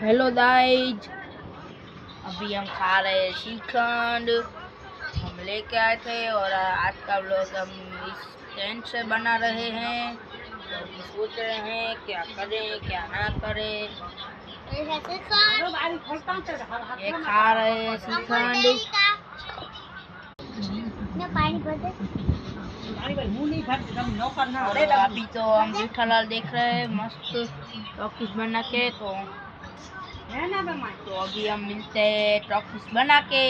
Hello guys, अभी हम खा रहे हैं श्रीखंड। हम लेके आए थे और आज का व्लॉग हम इस टेंट से बना रहे हैं। तो अभी सोच रहे हैं क्या करें क्या ना करें। ये खा रहे हैं श्रीखंड। और अभी तो हम जेठालाल देख रहे हैं मस्त टॉकीज बना के। तो अभी हम मिलते हैं टॉकीज बना के।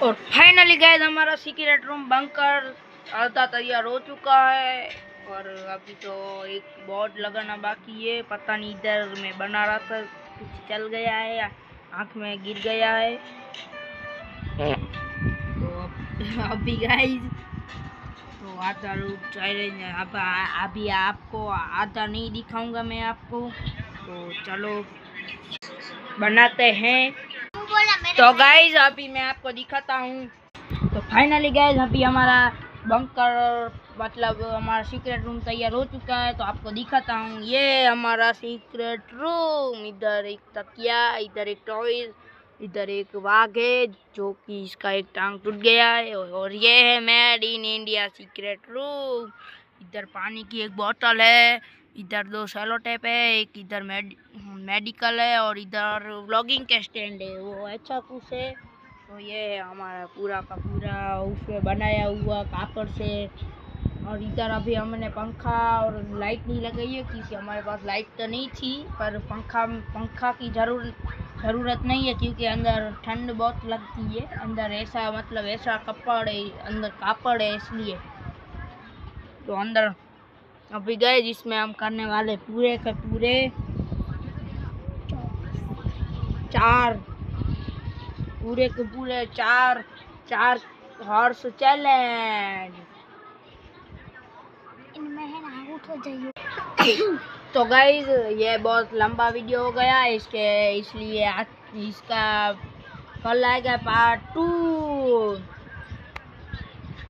और फाइनली गाइस हमारा सीक्रेट रूम बंकर आधा तैयार हो चुका है। और अभी तो एक बोर्ड लगाना बाकी है। पता नहीं इधर में बना रहा था कुछ चल गया है, आँख में गिर गया है। तो अभी गाइस तो आधा रूप चाहिए। अब अभी आपको आधा नहीं दिखाऊंगा मैं आपको। तो चलो बनाते हैं। तो गाइज अभी मैं आपको दिखाता हूँ। तो फाइनली गाइज अभी हमारा बंकर मतलब हमारा सीक्रेट रूम तैयार हो चुका है। तो आपको दिखाता हूँ, ये हमारा सीक्रेट रूम। इधर एक तकिया, इधर एक टॉयज, इधर एक वाघ है जो कि इसका एक टांग टूट गया है। और ये है made in India secret room. इधर पानी की एक बोतल है, इधर 2 सेलो टेप है, एक इधर मेडिकल है और इधर व्लॉगिंग के स्टैंड है, वो अच्छा कुछ है। तो ये है हमारा पूरा का पूरा उसमें बनाया हुआ कापड़ से। और इधर अभी हमने पंखा और लाइट नहीं लगाई है क्योंकि हमारे पास लाइट तो नहीं थी। पर पंखा की ज़रूरत नहीं है क्योंकि अंदर ठंड बहुत लगती है। अंदर ऐसा मतलब ऐसा कपड़ है, अंदर कापड़ है इसलिए। तो अंदर अभी गए जिसमें हम करने वाले पूरे के पूरे 4 हॉर्स चैलेंज। तो गाइज ये बहुत लंबा वीडियो हो गया इसलिए इसका कल आएगा पार्ट 2।